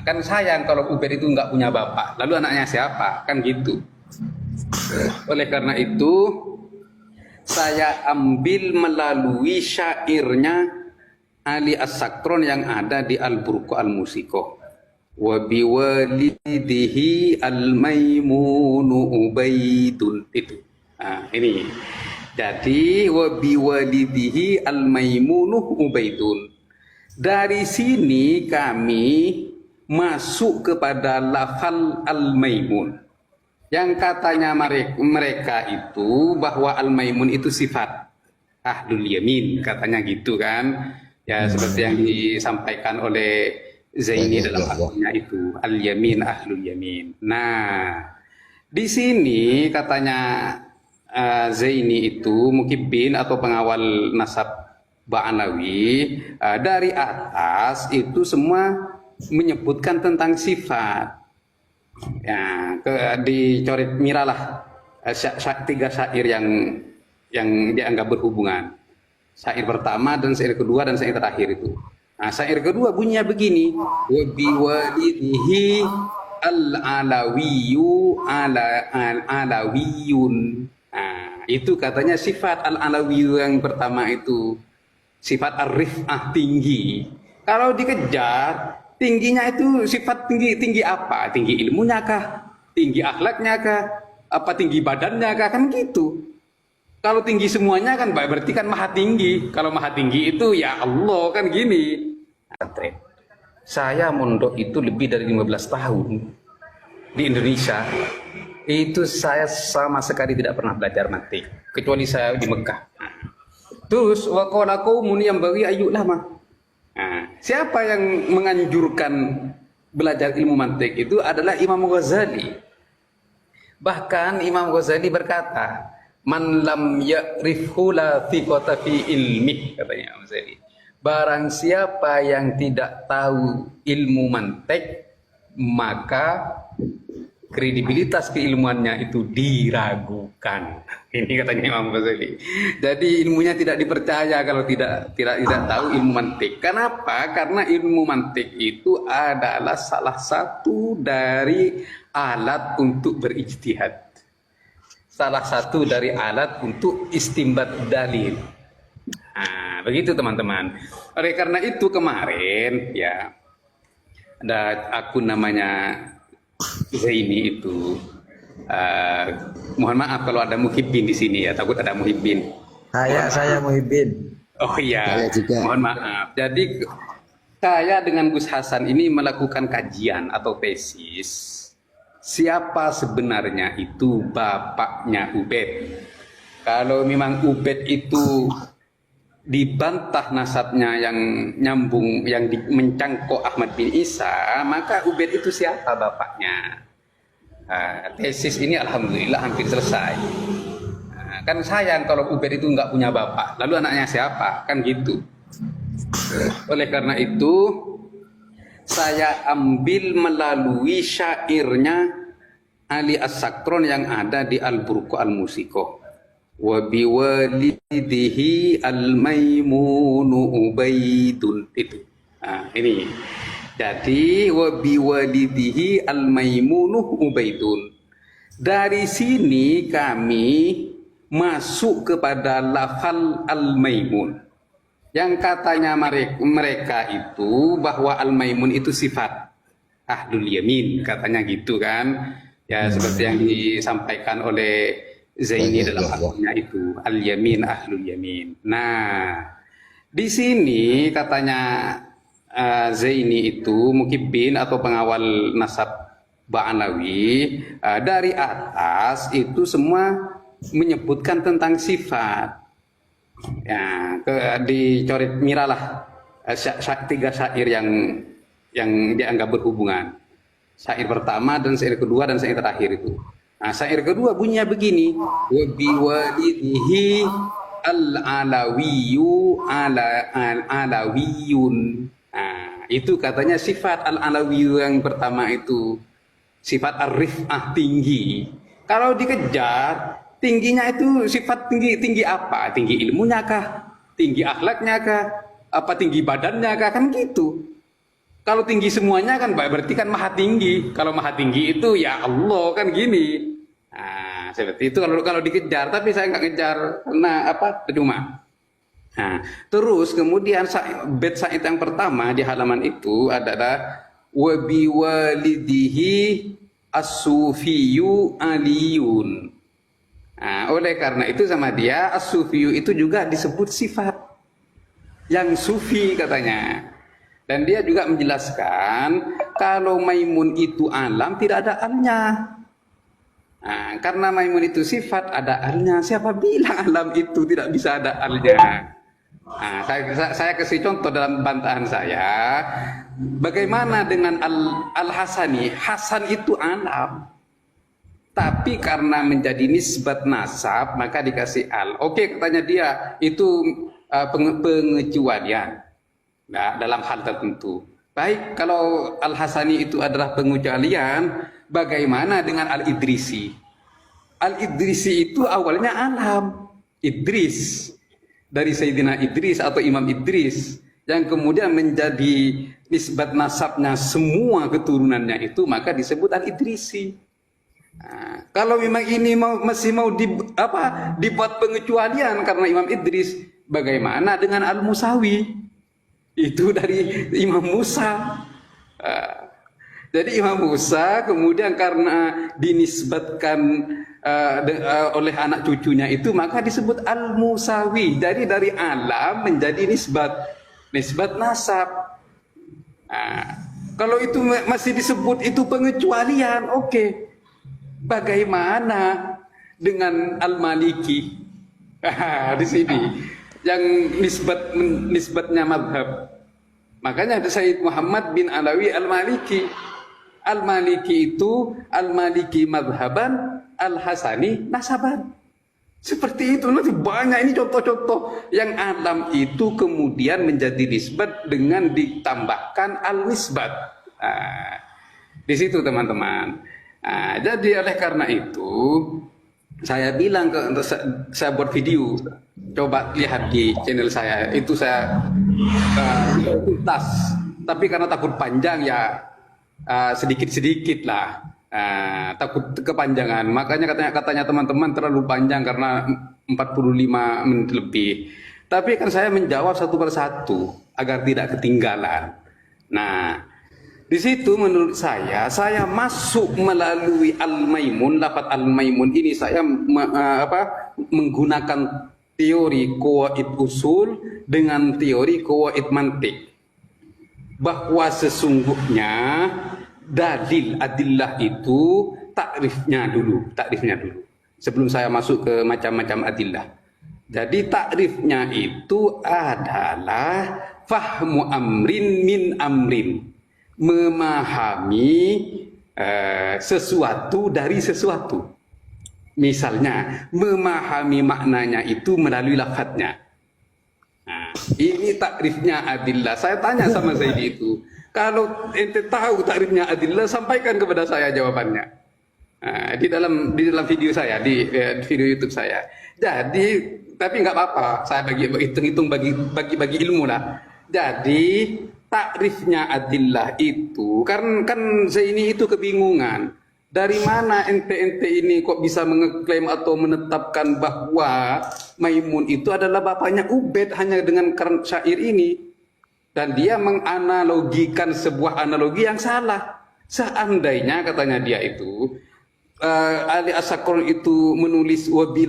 Kan sayang kalau Ubed itu nggak punya bapak, lalu anaknya siapa? Kan gitu. Oleh karena itu, saya ambil melalui syairnya Ali As-Sakron yang ada di Al-Burqa Al-Musikoh. Wa biwalidihi al-maimunu ubaidun. Itu. Nah, ini. Jadi wa biwalidihi al-maimunu ubaidun. Dari sini kami masuk kepada lafal al-maimun. Yang katanya mereka itu bahwa al-maimun itu sifat ahlul yamin, katanya gitu kan. Ya seperti yang disampaikan oleh Zaini dalam akunnya itu, al-yamin ahlul yamin. Nah, di sini katanya Zaini itu Mukibbin atau pengawal nasab Ba'alawi, dari atas itu semua menyebutkan tentang sifat. Ya, dicoret miralah tiga syair yang dianggap berhubungan. Syair pertama dan syair kedua dan syair terakhir itu. Nah, syair kedua bunyinya begini: wa biwalidihi al-alawiyyu alawiyun. Nah, itu katanya sifat al-alawiyyu yang pertama itu. Sifat ar-rif'ah tinggi. Kalau dikejar, tingginya itu sifat tinggi apa? Tinggi ilmunya kah? Tinggi akhlaknya kah? Apa tinggi badannya kah? Kan gitu. Kalau tinggi semuanya kan berarti kan maha tinggi. Kalau maha tinggi itu ya Allah kan gini. Saya mondok itu lebih dari 15 tahun di Indonesia. Itu saya sama sekali tidak pernah belajar mantik. Kecuali saya di Mekah. Terus waqala qaumun yang bagi ayu lama. Nah, siapa yang menganjurkan belajar ilmu mantik itu adalah Imam Ghazali. Bahkan Imam Ghazali berkata, "Man lam ya'rifhu la thiqata fi ilmi," katanya Imam Ghazali. Barang siapa yang tidak tahu ilmu mantik, maka kredibilitas keilmuannya itu diragukan. Ini katanya Imam Ghazali. Jadi ilmunya tidak dipercaya kalau tidak tahu ilmu mantik. Kenapa? Karena ilmu mantik itu adalah salah satu dari alat untuk berijtihad. Salah satu dari alat untuk istinbat dalil. Nah, begitu teman-teman. Oleh karena itu kemarin ya ada akun namanya Zaini itu, mohon maaf kalau ada Muhibbin di sini ya, takut ada Muhibbin. Saya Muhibbin. Oh iya, mohon maaf. Jadi saya dengan Gus Hasan ini melakukan kajian atau tesis. Siapa sebenarnya itu bapaknya Ubed? Kalau memang Ubed itu dibantah nasabnya yang nyambung, yang mencangkok Ahmad bin Isa, maka Ubed itu siapa bapaknya? Tesis ini alhamdulillah hampir selesai. Kan sayang kalau Ubed itu nggak punya bapak, lalu anaknya siapa? Kan gitu. Oleh karena itu, saya ambil melalui syairnya Ali As-Sakron yang ada di Al-Burqa Al-Musikoh. Wa biwalidihi al-maimunu ubaidun. Itu. Ini. Jadi wa biwalidihi al-maimunu ubaidun. Dari sini kami masuk kepada lafal al-maimun. Yang katanya mereka itu bahwa al-maimun itu sifat ahlul yamin, katanya gitu kan. Ya seperti yang disampaikan oleh Zaini dalam akunnya itu, al-yamin ahlul yamin. Nah, di sini katanya Zaini itu Mukibbin atau pengawal nasab Ba'alawi, dari atas itu semua menyebutkan tentang sifat. Ya, dicoret miralah tiga syair yang dianggap berhubungan. Syair pertama dan syair kedua dan syair terakhir itu. Nah, syair kedua bunyinya begini: wa biwalidihi al-alawiyyu alawiyun. Nah, itu katanya sifat al-alawiyyu yang pertama itu sifat ar-rif'ah tinggi. Kalau dikejar, tingginya itu sifat tinggi apa? Tinggi ilmunya kah? Tinggi akhlaknya kah? Apa tinggi badannya kah? Kan gitu. Kalau tinggi semuanya kan berarti kan maha tinggi. Kalau maha tinggi itu ya Allah kan gini. Nah, seperti itu kalau dikejar, tapi saya nggak ngejar karena apa? Percuma. Nah, terus kemudian bait sa'id yang pertama di halaman itu adalah wa bi walidihi as-sufiyyu aliyun. Nah, oleh karena itu sama dia as-sufiyyu itu juga disebut sifat yang sufi katanya. Dan dia juga menjelaskan kalau Maimun itu alam tidak ada alnya. Nah, karena Maimun itu sifat ada alnya. Siapa bilang alam itu tidak bisa ada alnya? Nah, saya kasih contoh dalam bantahan saya. Bagaimana dengan Al-Hasani? Hasan itu alam. Tapi karena menjadi nisbat nasab maka dikasih al. Oke, katanya dia itu pengecualian. Nah, dalam hal tertentu. Baik, kalau Al-Hasani itu adalah pengecualian, bagaimana dengan Al-Idrisi? Al-Idrisi itu awalnya alam. Idris. Dari Sayyidina Idris atau Imam Idris. Yang kemudian menjadi nisbat nasabnya semua keturunannya itu, maka disebut Al-Idrisi. Nah, kalau memang ini masih mau dibuat pengecualian karena Imam Idris, bagaimana dengan Al-Musawi? Itu dari Imam Musa. Jadi Imam Musa kemudian karena dinisbatkan oleh anak cucunya itu maka disebut Al-Musawi. Jadi dari alam menjadi nisbat nasab. Kalau itu masih disebut itu pengecualian, oke. Bagaimana dengan Al-Maliki? Di sini yang nisbatnya madhab. Makanya ada Sayyid Muhammad bin Alawi Al-Maliki. Al-Maliki itu Al-Maliki madhaban, Al-Hasani nasaban. Seperti itu, nanti banyak ini contoh-contoh yang alam itu kemudian menjadi nisbat dengan ditambahkan al-nisbat. Di situ teman-teman. Jadi oleh karena itu saya bilang saya buat video, coba lihat di channel saya itu saya tuntas, tapi karena takut panjang ya sedikit-sedikit lah, takut kepanjangan, makanya katanya teman-teman terlalu panjang karena 45 menit lebih. Tapi kan saya menjawab satu persatu agar tidak ketinggalan. Nah, di situ menurut saya masuk melalui Al-Maimun, lafaz Al-Maimun ini saya menggunakan teori qawaid usul dengan teori qawaid mantik. Bahwa sesungguhnya dalil adillah itu takrifnya dulu. Sebelum saya masuk ke macam-macam adillah. Jadi takrifnya itu adalah fahmu amrin min amrin. Memahami sesuatu dari sesuatu. Misalnya memahami maknanya itu melalui lafadznya. Nah, ini takrifnya adillah. Saya tanya sama Zaidi itu, kalau ente tahu takrifnya adillah, sampaikan kepada saya jawabannya. Di dalam video saya, di video YouTube saya. Jadi, tapi nggak apa-apa. Saya hitung-hitung bagi ilmu lah. Jadi takrifnya adillah itu kan Zaini itu kebingungan. Dari mana ente ini kok bisa mengeklaim atau menetapkan bahwa Maimun itu adalah bapaknya Ubaid hanya dengan syair ini, dan dia menganalogikan sebuah analogi yang salah. Seandainya katanya dia itu Ali As-Sakron itu menulis wabi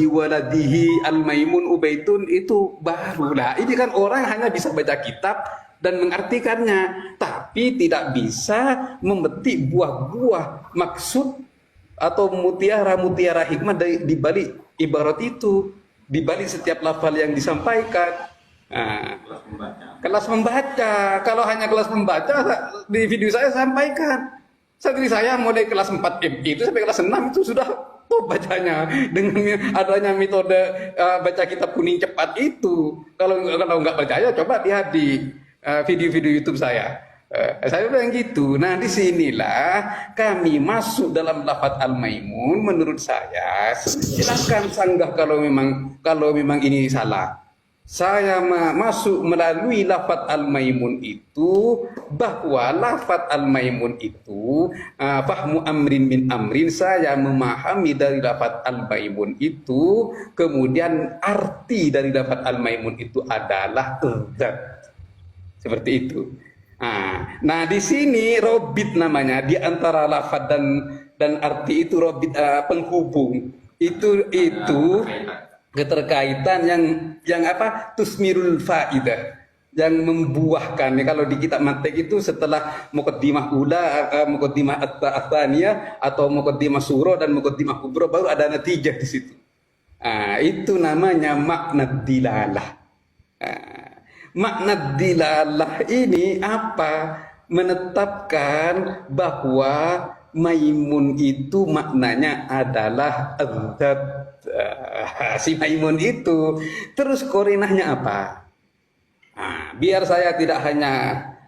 waladihi al-Maimun Ubaidun, itu barulah. Ini kan orang hanya bisa baca kitab dan mengartikannya, tapi tidak bisa memetik buah-buah maksud atau mutiara hikmah di balik ibarat itu, di balik setiap lafal yang disampaikan. Kelas membaca. Kalau hanya kelas membaca, di video saya sampaikan. Santri saya mulai kelas 4 MI itu sampai kelas 6 itu sudah top bacanya dengan adanya metode baca kitab kuning cepat itu. Kalau nggak percaya coba lihat di video-video YouTube saya. Saya bilang gitu. Nah, disinilah kami masuk dalam lafaz Al-Maimun. Menurut saya silakan sanggah kalau memang ini salah. Saya masuk melalui lafaz al-maimun itu, bahwa lafaz al-maimun itu fahmu amrin min amrin, saya memahami dari lafaz al-maimun itu, kemudian arti dari lafaz al-maimun itu adalah zat. Seperti itu. Nah, di sini robit namanya, di antara lafaz dan arti itu robit, penghubung. Itu keterkaitan yang apa, tusmirul faidah, yang membuahkan. Kalau di kitab mantik itu setelah muqaddimah ula, muqaddimah at-tsaniyah atau muqaddimah surah dan muqaddimah kubra, baru ada natijah di situ. Itu namanya makna dilalah. Makna dilalah ini apa? Menetapkan bahwa maimun itu maknanya adalah adzat. Si maimun itu. Terus korinahnya apa? Biar saya tidak hanya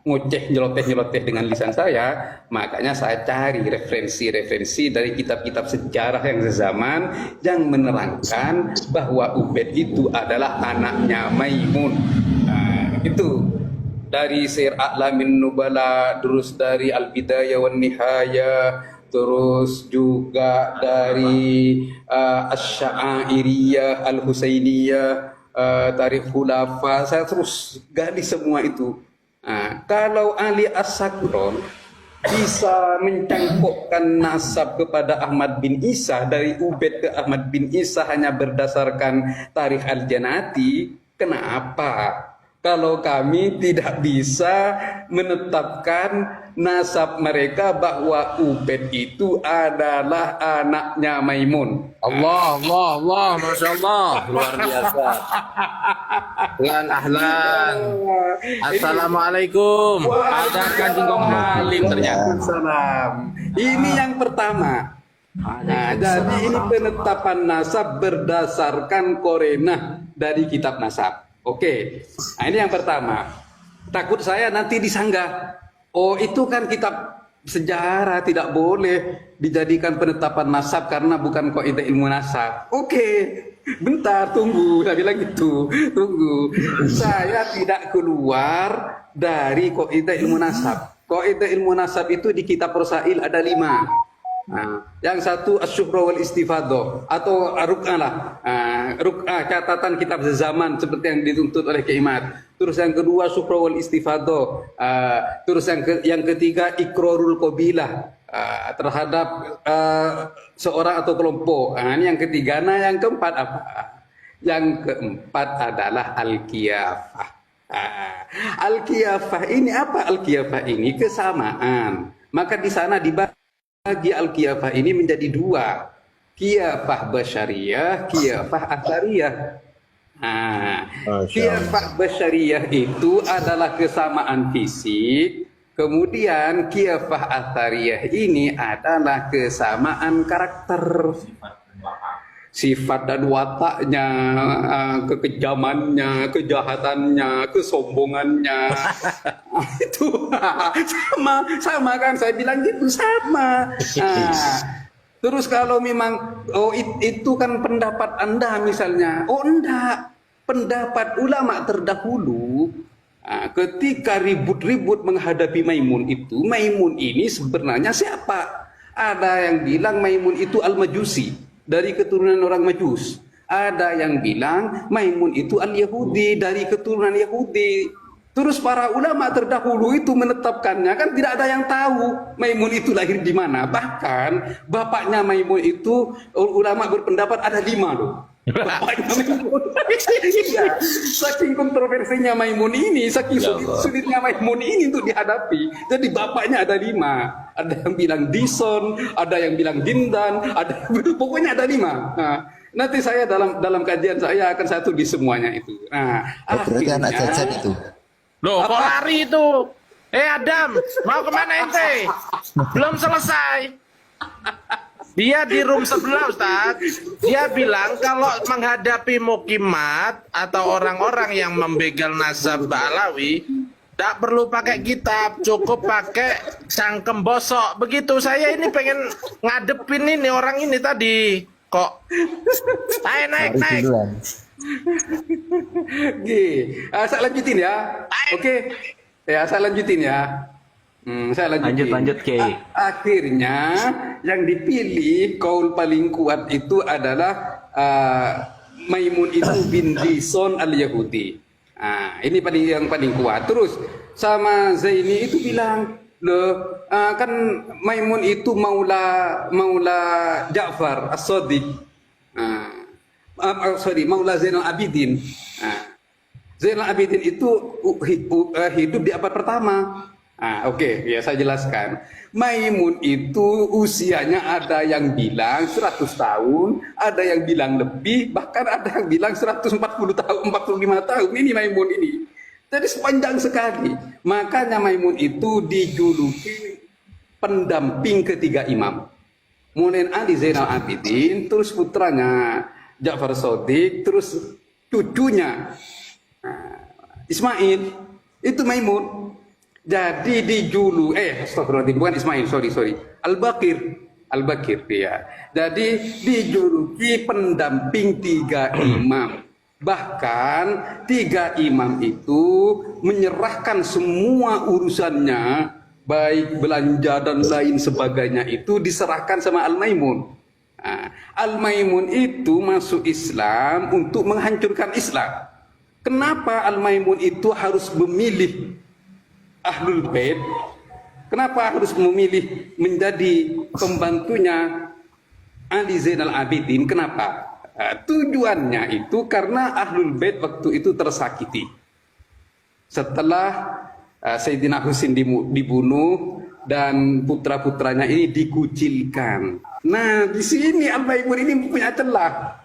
ngoceh nyeloteh dengan lisan saya, makanya saya cari referensi dari kitab-kitab sejarah yang sezaman yang menerangkan bahwa Ubaid itu adalah anaknya Maimun. Itu dari Sir A'lamin Nubala, terus dari Al-Bidayah wan Nihayah, terus juga dari Asy-Sya'iriyah, Al-Husainiyah, Tarikh Khulafa. Saya terus gali semua itu. Kalau ahli as-sakron bisa mencangkokkan nasab kepada Ahmad bin Isa, dari Ubaid ke Ahmad bin Isa hanya berdasarkan Tarikh Al-Janati, kenapa kalau kami tidak bisa menetapkan nasab mereka bahwa Ubaid itu adalah anaknya Maimun? Allah, Masya Allah, luar biasa. Ahlan. Assalamualaikum. Ada Kanjeng Kong Halim ternyata. Salam. Ini yang pertama. Jadi ini penetapan nasab berdasarkan korenah dari kitab nasab. Oke, ini yang pertama. Takut saya nanti disanggah. Oh, itu kan kitab sejarah, tidak boleh dijadikan penetapan nasab karena bukan kaidah ilmu nasab. Oke, bentar, tunggu. Saya bilang gitu, tunggu. Saya tidak keluar dari kaidah ilmu nasab. Kaidah ilmu nasab itu di kitab Rasail ada 5. Yang satu asyuhra wal istifadah atau ruk'ah lah, catatan kitab zaman seperti yang dituntut oleh Kiaimat. Terus yang kedua syuhra wal istifadah. Terus yang ketiga ikrarul qabilah terhadap seorang atau kelompok. Ini yang ketiga. Nah, yang keempat apa? Yang keempat adalah al-qiyafah. Al-qiyafah ini apa? Al-qiyafah ini kesamaan. Maka di sana dibagi al-qiyafah ini menjadi 2. Qiyafah basyariyah, qiyafah athariyah. Qiyafah basyariyah itu adalah kesamaan fisik. Kemudian qiyafah athariyah ini adalah kesamaan karakter, sifat dan wataknya, kekejamannya, kejahatannya, kesombongannya. Itu sama kan, saya bilang gitu, sama. Terus kalau memang itu kan pendapat Anda misalnya, enggak, pendapat ulama terdahulu ketika ribut-ribut menghadapi Maimun itu, Maimun ini sebenarnya siapa? Ada yang bilang Maimun itu Al-Majusi, dari keturunan orang Majus. Ada yang bilang Maimun itu Al-Yahudi, dari keturunan Yahudi. Terus para ulama terdahulu itu menetapkannya, kan tidak ada yang tahu Maimun itu lahir di mana. Bahkan bapaknya Maimun itu ulama berpendapat ada 5 loh. Bapaknya Maimun. Iya. Saking kontroversinya Maimun ini, saking sulitnya Maimun ini untuk dihadapi. Jadi bapaknya ada 5. Ada yang bilang Dison, ada yang bilang Dindan, pokoknya ada 5. Nah, nanti saya dalam kajian saya akan satu di semuanya itu. Nah, berarti anak Jajan itu. Loh, kok lari itu? Adam, mau kemana ente? Belum selesai. Dia di room sebelah, Ustaz. Dia bilang kalau menghadapi mukimat atau orang-orang yang membegal nasab Ba'alawi, tak perlu pakai kitab, cukup pakai cangkem bosok. Begitu. Saya ini pengen ngadepin ini orang ini tadi. Kok? Ayo naik. Oke, saya lanjutin ya. Oke, ya saya lanjutin ya. Saya lanjutin. Lanjut, Kiai. Akhirnya yang dipilih kaul paling kuat itu adalah Maimun itu bin Dison al-Yahudi. Ini yang paling kuat. Terus sama Zaini itu bilang, loh, kan Maimun itu maula Ja'far as-Shadiq. Maula Zainal Abidin. Zainal Abidin itu hidup di abad pertama. Oke, ya saya jelaskan. Maimun itu usianya ada yang bilang 100 tahun, ada yang bilang lebih, bahkan ada yang bilang 140 tahun, 45 tahun. Ini Maimun ini. Jadi sepanjang sekali. Makanya Maimun itu dijuluki pendamping ketiga imam. Mulai Ali Zainal Abidin, terus putranya Ja'far Shadiq, terus cucunya Ismail, itu Maimun. Jadi astagfirullahaladzim, bukan Ismail, sorry. Al-Bakir ya. Jadi dijuluki pendamping tiga imam. Bahkan tiga imam itu menyerahkan semua urusannya, baik belanja dan lain sebagainya itu diserahkan sama Al-Maimun. Al-Maimun itu masuk Islam untuk menghancurkan Islam. Kenapa Al-Maimun itu harus memilih Ahlul Bait? Kenapa harus memilih menjadi pembantunya Ali Zainal Abidin? Kenapa? Tujuannya itu karena Ahlul Bait waktu itu tersakiti. Setelah Sayyidina Husain dibunuh dan putra-putranya ini dikucilkan. Nah, di sini Al-Maimun ini punya celah.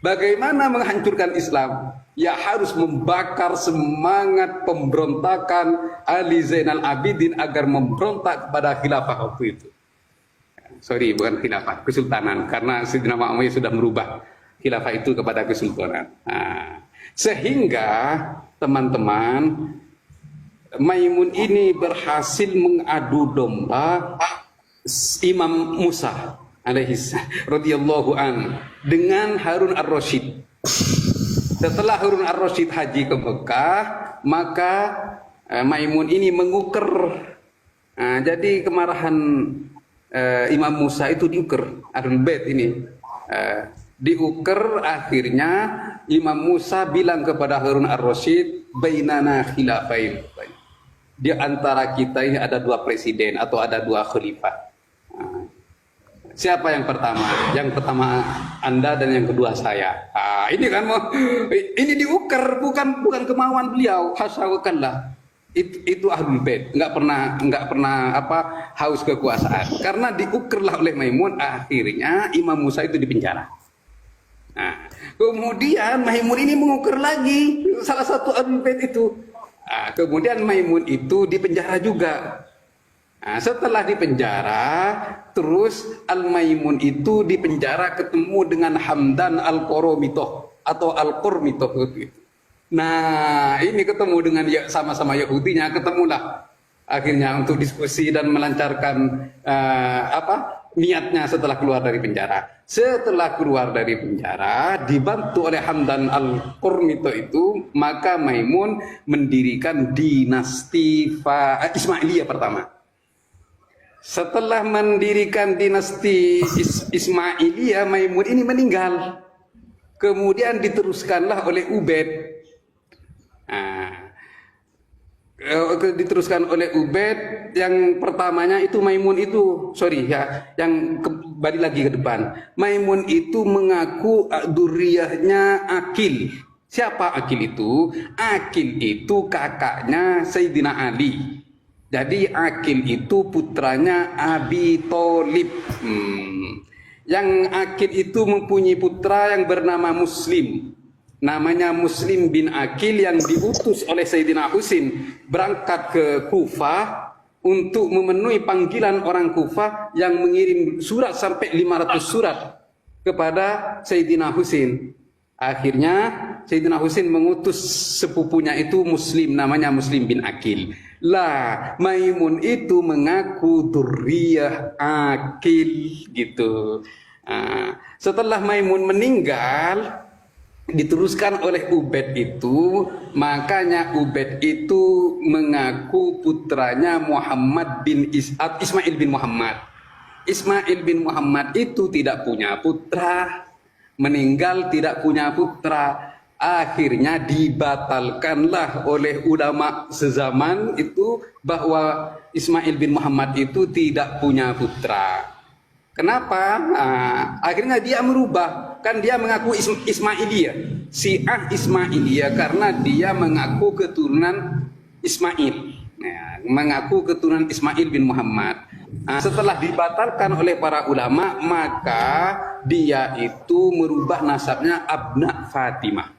Bagaimana menghancurkan Islam? Ya harus membakar semangat pemberontakan Ali Zainal Abidin agar memberontak kepada khilafah waktu itu. Sorry, bukan khilafah, kesultanan. Karena Sayyidina Mu'awiyah sudah merubah khilafah itu kepada kesultanan. Sehingga teman-teman, Maimun ini berhasil mengadu domba Imam Musa radhiyallahu an dengan Harun ar-Rasyid. Setelah Harun ar-Rasyid haji ke Mekah, maka Maimun ini menguker. Jadi kemarahan Imam Musa itu diuker, Ahlul Bait ini diuker. Akhirnya Imam Musa bilang kepada Harun ar-Rasyid, bainana khilafain. Di antara kita ini ada dua presiden atau ada dua khalifah. Siapa yang pertama? Yang pertama Anda dan yang kedua saya. Ini kan ini diuker, bukan kemauan beliau. Hasawakallah. Itu Ahlul Bait, nggak pernah haus kekuasaan. Karena diukerlah oleh Maimun, akhirnya Imam Musa itu dipenjara. Kemudian Maimun ini menguker lagi salah satu Ahlul Bait itu. Kemudian Maimun itu dipenjara juga. Setelah dipenjara, terus Al-Maimun itu dipenjara ketemu dengan Hamdan Al-Qoromitoh atau Al-Qormitoh gitu. Nah, ini ketemu dengan sama-sama Yahudinya, ketemulah akhirnya untuk diskusi dan melancarkan niatnya setelah keluar dari penjara. Setelah keluar dari penjara, dibantu oleh Hamdan Al-Qormitoh itu, maka Maimun mendirikan dinasti Ismailiyah pertama. Setelah mendirikan dinasti Ismailiyah, Maimun ini meninggal. Kemudian diteruskanlah oleh Ubaid. Diteruskan oleh Ubaid. Yang pertamanya itu Maimun itu, yang kembali lagi ke depan. Maimun itu mengaku duriyahnya Akil. Siapa Akil itu? Akil itu kakaknya Sayyidina Ali. Jadi Akil itu putranya Abi Tholib. Yang Akil itu mempunyai putra yang bernama Muslim. Namanya Muslim bin Akil, yang diutus oleh Sayyidina Husain berangkat ke Kufah untuk memenuhi panggilan orang Kufah yang mengirim surat sampai 500 surat kepada Sayyidina Husain. Akhirnya Sayyidina Husain mengutus sepupunya itu Muslim, namanya Muslim bin Akil. Lah, Maimun itu mengaku duriyah Akil gitu. Setelah Maimun meninggal, diteruskan oleh Ubaid itu, makanya Ubaid itu mengaku putranya Muhammad bin Ismail bin Muhammad. Ismail bin Muhammad itu tidak punya putra, meninggal tidak punya putra. Akhirnya dibatalkanlah oleh ulama sezaman itu bahwa Ismail bin Muhammad itu tidak punya putra. Kenapa? Akhirnya dia merubah, kan dia mengaku Ismailiyah, Syiah Ismailiyah, karena dia mengaku keturunan Ismail, ya, mengaku keturunan Ismail bin Muhammad. Setelah dibatalkan oleh para ulama, maka dia itu merubah nasabnya Abna Fatimah,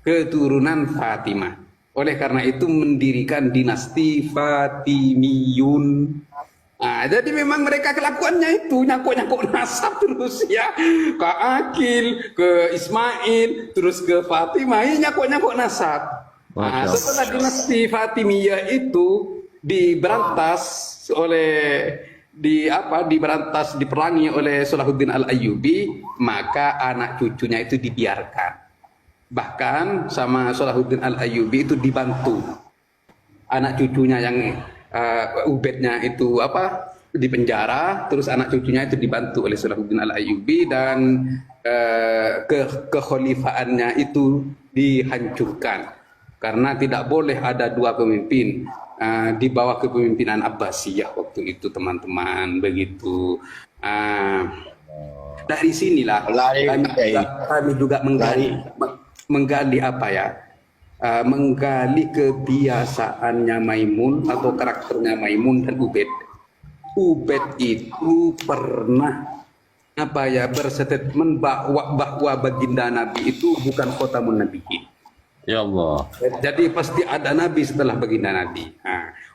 keturunan Fatimah. Oleh karena itu mendirikan dinasti Fatimiyun. Jadi memang mereka kelakuannya itu nyakok-nyakok nasab terus ya, ke Akil, ke Ismail, terus ke Fatimah, ini nyakok-nyakok nasab. Setelah dinasti Fatimiyah itu diberantas diperangi oleh Salahuddin Al-Ayyubi, maka anak cucunya itu dibiarkan. Bahkan sama Salahuddin Al-Ayyubi itu dibantu anak cucunya yang Ubaidnya itu di penjara, terus anak cucunya itu dibantu oleh Salahuddin Al-Ayyubi, dan kekhalifaannya itu dihancurkan karena tidak boleh ada dua pemimpin di bawah kepemimpinan Abbasiyah waktu itu, teman-teman, begitu. Dari sinilah kami juga menggali menggali kebiasaannya Maimun atau karakternya Maimun dan Ubaid. Ubaid itu pernah berstatement bahwa baginda Nabi itu bukan khotamun nabiyyin. Ya Allah. Jadi pasti ada Nabi setelah baginda Nabi.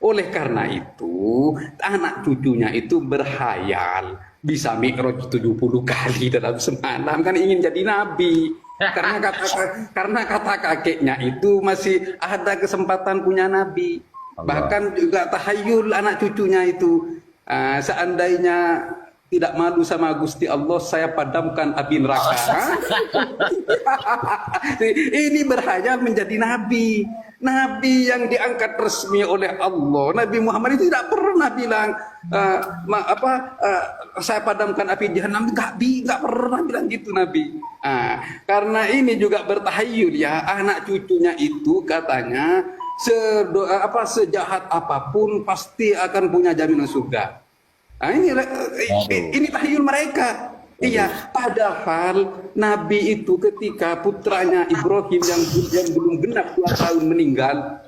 Oleh karena itu anak cucunya itu berhayal bisa mi'raj 70 kali dalam semalam, kan ingin jadi Nabi. Karena kata kakeknya itu masih ada kesempatan punya nabi. Bahkan juga tahayul anak cucunya itu, seandainya tidak malu sama Gusti Allah, saya padamkan api neraka. Ini berhayal menjadi nabi. Nabi yang diangkat resmi oleh Allah. Nabi Muhammad itu tidak pernah bilang saya padamkan api jahanam, nggak pernah bilang gitu Nabi. Karena ini juga bertahayul ya, anak cucunya itu katanya sejahat apapun pasti akan punya jaminan surga. Ini tahayul mereka. Iya, padahal Nabi itu ketika putranya Ibrahim yang belum genap 2 tahun meninggal,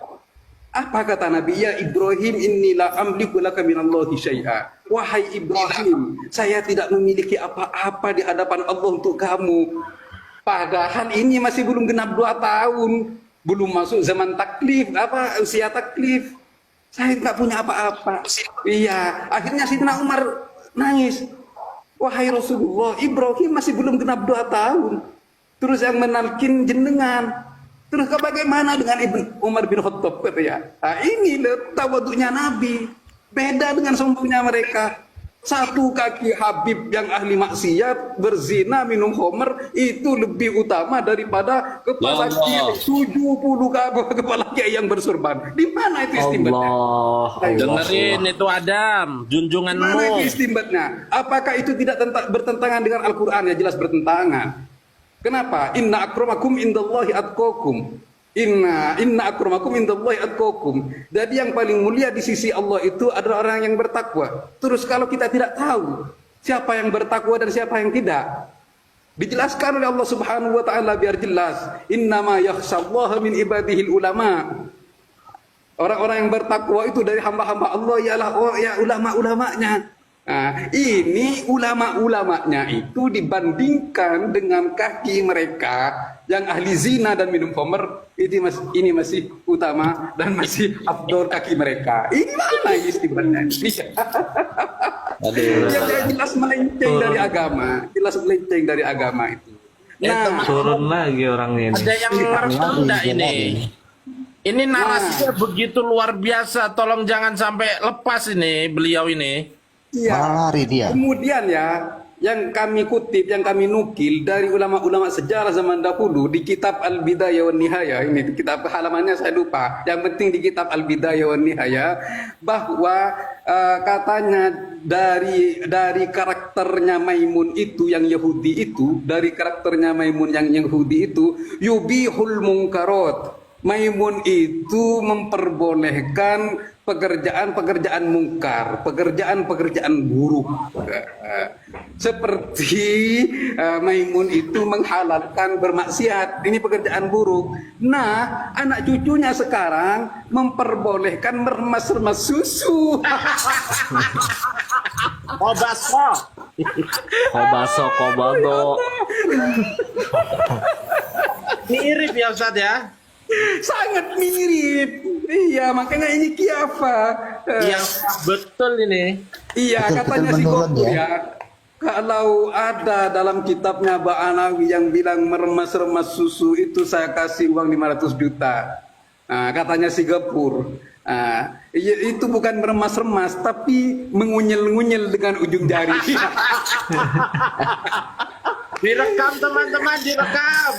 apa kata Nabi? Ya Ibrahim, inilah amliku laka minallahi syai'a. Wahai Ibrahim, saya tidak memiliki apa-apa di hadapan Allah untuk kamu. Padahal ini masih belum genap 2 tahun, belum masuk zaman taklif, usia taklif. Saya nggak punya apa-apa. Iya, akhirnya Sayyidina Umar nangis. Wahai Rasulullah, Ibrahim masih belum genap 2 tahun. Terus yang menalkin jenengan. Terus bagaimana dengan Umar bin Khattab, katanya? Ini tawaduknya Nabi. Beda dengan sombongnya mereka. Satu kaki Habib yang ahli maksiat, berzina, minum khamr, itu lebih utama daripada kepala kiai 70 kepala kiai yang bersurban. Di mana itu istimbatnya? Dengerin itu Adam, junjunganmu. Mana itu istimbatnya? Apakah itu tidak bertentangan dengan Al-Quran? Ya jelas bertentangan. Kenapa? Inna akramakum indallahi atqakum. Inna akramakum indallahi atqakum. Jadi yang paling mulia di sisi Allah itu adalah orang yang bertakwa. Terus kalau kita tidak tahu siapa yang bertakwa dan siapa yang tidak, dijelaskan oleh Allah Subhanahu wa taala biar jelas. Innama yakhshallaha min ibadihil ulama. Orang-orang yang bertakwa itu dari hamba-hamba Allah ialah ulama-ulamanya. Ini ulama-ulamanya itu dibandingkan dengan kaki mereka yang ahli zina dan minum khamr, ini masih utama dan masih afdol kaki mereka. Ini mana istimbatnya? Jelas melenceng dari agama, itu. Nah, turun lagi orang ini. Ada yang ngerti enggak ini? Ini narasinya begitu luar biasa. Tolong jangan sampai lepas ini beliau ini. Iya. Lari dia. Kemudian ya, yang kami kutip, yang kami nukil dari ulama-ulama sejarah zaman dahulu di kitab Al-Bidayah wan Nihayah, ini kitab halamannya saya lupa, yang penting di kitab Al-Bidayah wan Nihayah, bahwa katanya dari karakternya Maimun itu yang Yahudi itu, dari karakternya Maimun yang Yahudi itu, yubihul munkarot. Maimun itu memperbolehkan pekerjaan-pekerjaan mungkar, pekerjaan-pekerjaan buruk. Seperti Maimun itu menghalalkan bermaksiat, ini pekerjaan buruk. Nah, anak cucunya sekarang memperbolehkan meremas-remas susu. Oh, baso. Kobaso, kobado. Mirip ya Ustaz ya? Sangat mirip. Iya, makanya ini kiafa. Yang betul ini. Iya, Betul-betul katanya si menurun Gopur ya. ya. Kalau ada dalam kitabnya Ba'anawi yang bilang meremas-remas susu itu saya kasih uang 500 juta. Nah, katanya si Gopur. Itu bukan meremas-remas tapi mengunyel-ngunyel dengan ujung jari. Direkam teman-teman, direkam.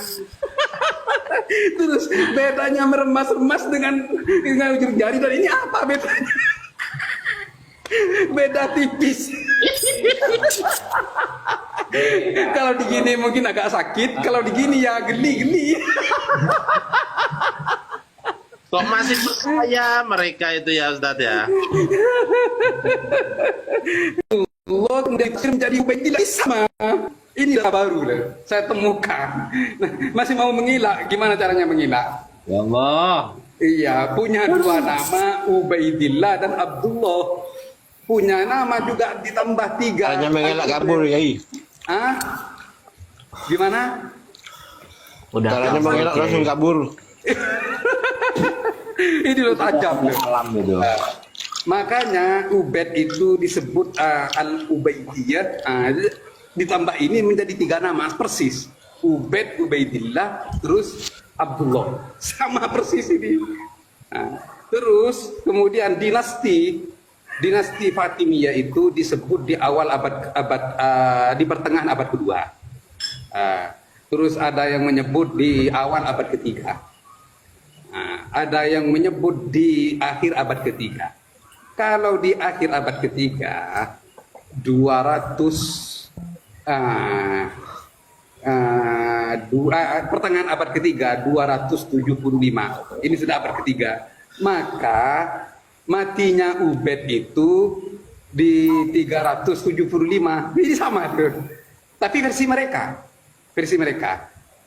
Terus bedanya meremas-remas dengan ujung jari dan ini apa bedanya? Beda tipis. Kalau digini mungkin agak sakit, kalau digini ya geli-geli. Kok masih percaya mereka itu ya Ustaz ya? Allah kemudian menjadi Ubaidillah sama. Inilah baru lah, saya temukan. Nah, masih mau mengelak, gimana caranya mengelak? Ya Allah. Iya, punya dua nama, Ubaidillah dan Abdullah. Punya nama juga ditambah 3. Hanya mengelak kabur ya. Ah? Gimana? Udah Caranya mengelak langsung kabur. Ini lo tajam loh. Alam gitu. Makanya Ubaid itu disebut Al-Ubaidiyah. Ditambah ini menjadi 3 nama persis. Ubaid, Ubaidillah, terus Abdullah. Sama persis ini. Terus kemudian dinasti Fatimiyah itu disebut di awal di pertengahan abad kedua. Terus ada yang menyebut di awal abad ketiga. Ada yang menyebut di akhir abad ketiga. Kalau di akhir abad ketiga 200 pertengahan abad ketiga 275. Ini sudah abad ketiga. Maka matinya Ubaid itu di 375. Ini sama tuh. Tapi versi mereka.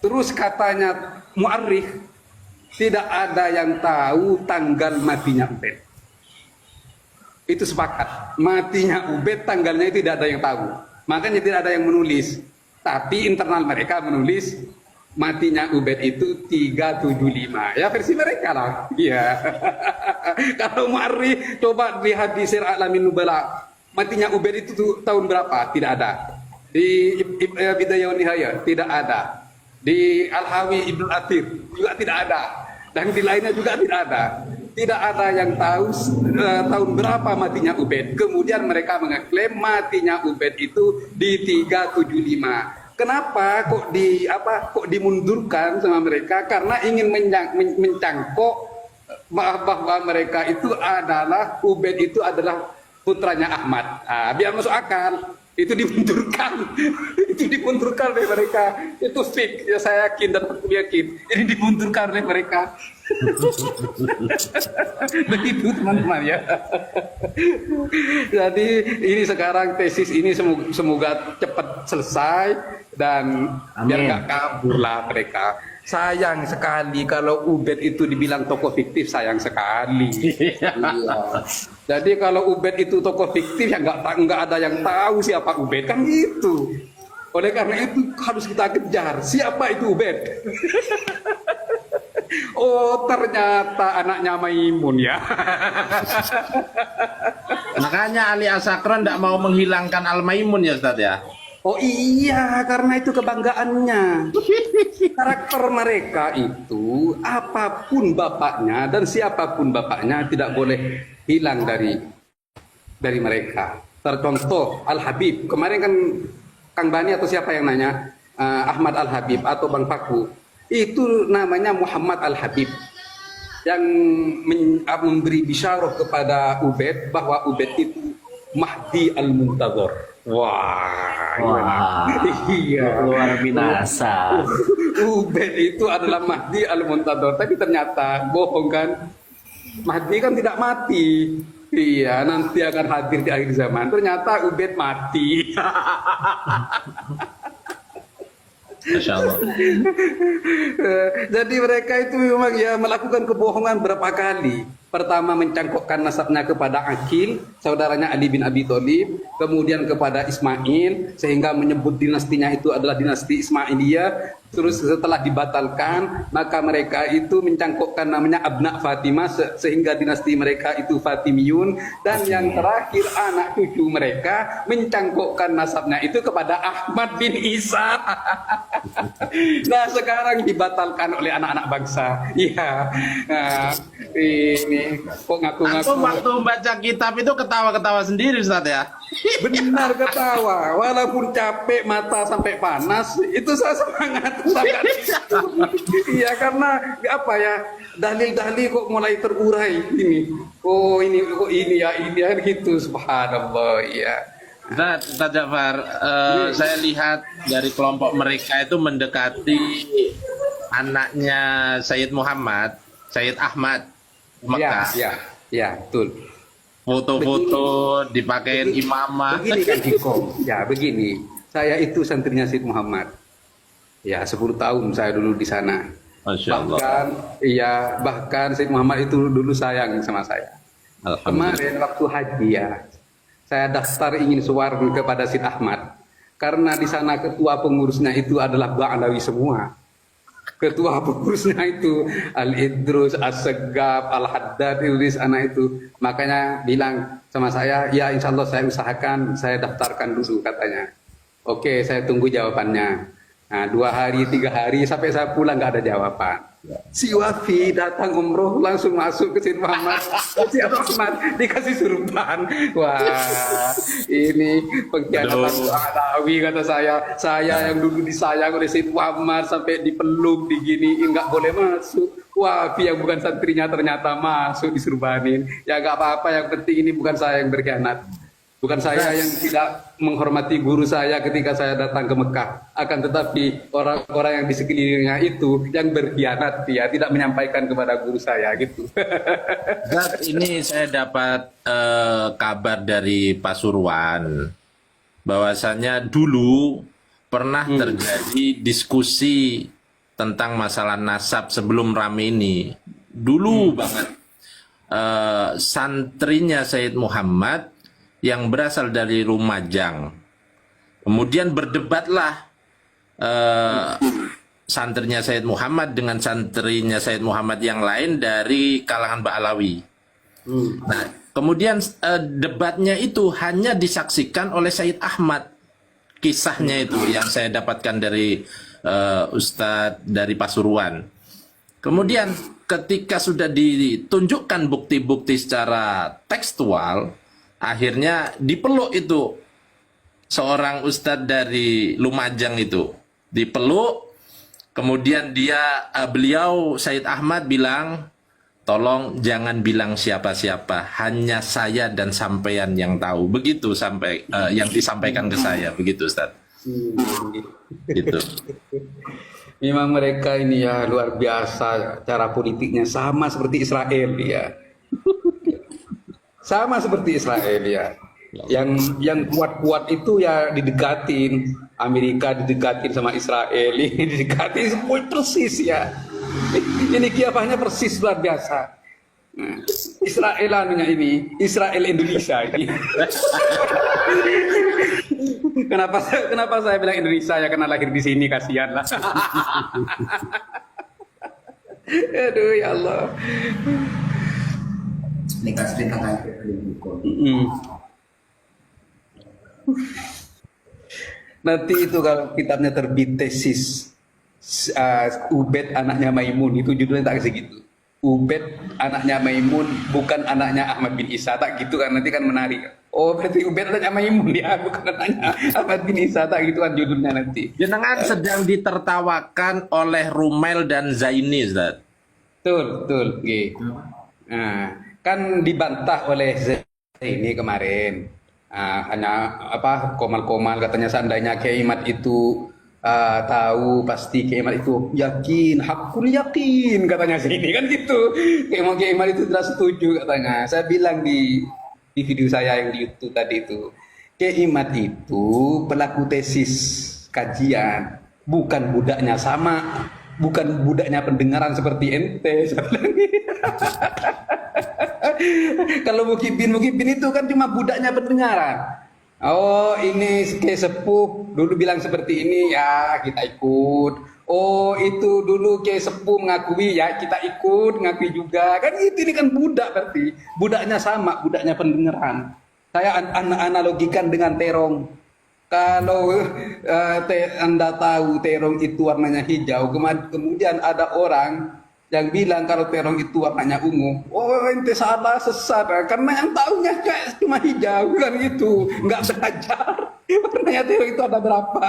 Terus katanya muarrikh, tidak ada yang tahu tanggal matinya Ubaid. Itu sepakat. Matinya Ubaid tanggalnya itu tidak ada yang tahu. Makanya tidak ada yang menulis. Tapi internal mereka menulis matinya Ubaid itu 375. Ya versi mereka lah. Iya. Kalau muarrikh coba lihat di Sir A'lamin Nubala. Matinya Ubaid itu tahun berapa? Tidak ada. Di Bidayah wan Nihayah tidak ada. Di Al-Hawi Ibnu Athir juga tidak ada. Dan di lainnya juga tidak ada. Tidak ada yang tahu tahun berapa matinya Ubaid. Kemudian mereka mengeklaim matinya Ubaid itu di 375. Kenapa kok dimundurkan sama mereka? Karena ingin mencangkok bahwa mereka itu adalah Ubaid itu adalah putranya Ahmad. Biar masuk akal. Itu dimundurkan. Itu dimundurkan oleh mereka. Itu fix. Ya saya yakin dan aku yakin. Ini dimundurkan oleh mereka. Begitu teman-teman ya. Jadi ini sekarang tesis ini semoga cepat selesai dan biar nggak kabur lah mereka. Sayang sekali kalau Ubaid itu dibilang tokoh fiktif, sayang sekali. Iya. Jadi kalau Ubaid itu tokoh fiktif ya nggak ada yang tahu siapa Ubaid kan gitu. Oleh karena itu harus kita kejar siapa itu Ubaid. Oh ternyata anaknya Maimun ya. Makanya Ali Asakron tidak mau menghilangkan Al-Maimun ya Ustaz ya. Oh iya, karena itu kebanggaannya. Karakter mereka itu apapun bapaknya dan siapapun bapaknya tidak boleh hilang dari mereka. Tercontoh Al-Habib. Kemarin kan Kang Bani atau siapa yang nanya, Ahmad Al Habib atau Bang Faku, itu namanya Muhammad Al Habib yang memberi bisyarah kepada Ubaid bahwa Ubaid itu Mahdi Al Muntazor. Wah, gimana? Iya, Luar binasa. Ubaid itu adalah Mahdi Al Muntazor, tapi ternyata bohong kan? Mahdi kan tidak mati. Iya, nanti akan hadir di akhir zaman. Ternyata Ubaid mati. Masya Allah. Jadi mereka itu memang ya melakukan kebohongan berapa kali. Pertama mencangkokkan nasabnya kepada Aqil, saudaranya Ali bin Abi Thalib, kemudian kepada Ismail, sehingga menyebut dinastinya itu adalah dinasti Ismailiyah. Terus setelah dibatalkan, maka mereka itu mencangkokkan namanya Abna Fatimah, sehingga dinasti mereka itu Fatimiyun. Dan yang terakhir anak cucu mereka mencangkokkan nasabnya itu kepada Ahmad bin Isa. Nah sekarang dibatalkan oleh anak-anak bangsa. Iya, nah, ini kok ngaku-ngaku. Aku waktu baca kitab itu ketawa-ketawa sendiri Ustaz ya. Benar ketawa, walaupun capek mata sampai panas, itu saya semangat sangat. Iya karena apa ya, dalil-dalil kok mulai terurai ini. Oh ini kok ini ya gitu, subhanallah ya. Ustaz Ja'far, saya lihat dari kelompok mereka itu mendekati anaknya Sayyid Muhammad, Sayyid Ahmad Mekah. Ya, betul. Foto-foto dipakein imamah. Begini kan Hikom, ya begini. Saya itu santrinya Sayyid Muhammad. Ya 10 tahun saya dulu di sana. Masya Allah. Bahkan Sayyid Muhammad itu dulu sayang sama saya. Alhamdulillah. Kemarin waktu haji ya, saya daftar ingin suar kepada Sayyid Ahmad. Karena di sana ketua pengurusnya itu adalah Ba'alawi semua. Ketua pengurusnya itu Al-Idrus, As-Segaf, Al-Haddad, Idris, anak itu. Makanya bilang sama saya, ya insya Allah saya usahakan, saya daftarkan dulu katanya. Oke, saya tunggu jawabannya. Nah, 2 hari, 3 hari, sampai saya pulang nggak ada jawaban. Si Wafi datang umroh langsung masuk ke Sayyid Muhammad. Si Ahmad dikasih surban. Wah, ini pengkhianatan Alawi kata saya. Saya yang dulu disayang oleh Sayyid Muhammad sampai dipeluk, diginiin, nggak boleh masuk. Wafi yang bukan santrinya ternyata masuk disurbanin. Ya nggak apa-apa, yang penting ini bukan saya yang berkhianat. Bukan saya yang tidak menghormati guru saya ketika saya datang ke Mekah. Akan tetapi orang-orang yang di sekelilingnya itu yang berkhianat, dia tidak menyampaikan kepada guru saya gitu. Ustaz, ini saya dapat kabar dari Pasuruan bahwasanya dulu pernah terjadi diskusi tentang masalah nasab sebelum rame ini. Dulu banget santrinya Sayyid Muhammad yang berasal dari Lumajang. Kemudian berdebatlah santrinya Sayyid Muhammad dengan santrinya Sayyid Muhammad yang lain dari kalangan Ba'alawi. Nah, kemudian debatnya itu hanya disaksikan oleh Sayyid Ahmad. Kisahnya itu yang saya dapatkan dari Ustadz dari Pasuruan. Kemudian ketika sudah ditunjukkan bukti-bukti secara tekstual, akhirnya dipeluk itu seorang ustadz dari Lumajang itu, dipeluk. Kemudian beliau Sayyid Ahmad bilang, tolong jangan bilang siapa-siapa, hanya saya dan sampean yang tahu. Begitu sampai yang disampaikan ke saya, begitu Ustadz. Gitu. Memang mereka ini ya luar biasa, cara politiknya sama seperti Israel ya. Sama seperti Israel ya. Yang kuat-kuat itu ya didekatin. Amerika didekatin sama Israel, ini didekatin semua persis ya. Ini kiafahnya persis luar biasa. Nah, Israel anunya ini, Israel Indonesia ini. Kenapa saya bilang Indonesia ya, karena lahir di sini, kasihan lah. Aduh ya Allah. Nanti itu kalau kitabnya terbit tesis Ubaid anaknya Maimun, itu judulnya tak segitu. Ubaid anaknya Maimun bukan anaknya Ahmad bin Isa, tak gitu kan, nanti kan menarik. Oh, berarti Ubed tanya Maimun ya, bukan tanya Ahmad bin Isa, tak gituan judulnya nanti. Jenengan sedang ditertawakan oleh Rumel dan Zaini, Ustaz. Betul, betul. Oke. Nah, kan dibantah oleh ini kemarin. Hanya apa komal-komal katanya seandainya Kiai Imad itu tahu pasti Kiai Imad itu yakin, hakul yakin katanya sini kan gitu. Kiai Imad itu tidak setuju katanya. Saya bilang di video saya yang di YouTube tadi itu, Kiai Imad itu pelaku tesis kajian, bukan budaknya sama, bukan budaknya pendengaran seperti ente. Saya bilang. Kalau Mukibin itu kan cuma budaknya pendengaran. Oh, ini Kiai Sepuh dulu bilang seperti ini ya kita ikut. Oh, itu dulu Kiai Sepuh mengakui ya kita ikut, ngakui juga. Kan ini kan budak berarti. Budaknya sama, budaknya pendengaran. Saya analogikan dengan terong. Kalau Anda tahu terong itu warnanya hijau, kemudian ada orang yang bilang kalau terong itu warnanya ungu, oh ente salah, sesat, karena yang tahunya kayak cuma hijau kan gitu, nggak belajar warnanya terong itu ada berapa.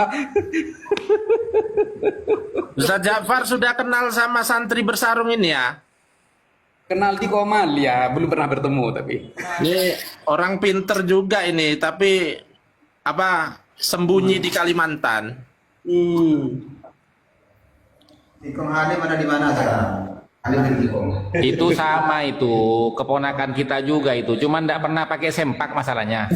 Ustaz Ja'far sudah kenal sama santri bersarung ini ya? Kenal di Komal ya, belum pernah bertemu tapi. Ini orang pinter juga ini, tapi apa sembunyi di Kalimantan. Tikong Halim ada di mana sekarang? Halim di Tikong. Itu sama itu, keponakan kita juga itu. Cuman nggak pernah pakai sempak masalahnya.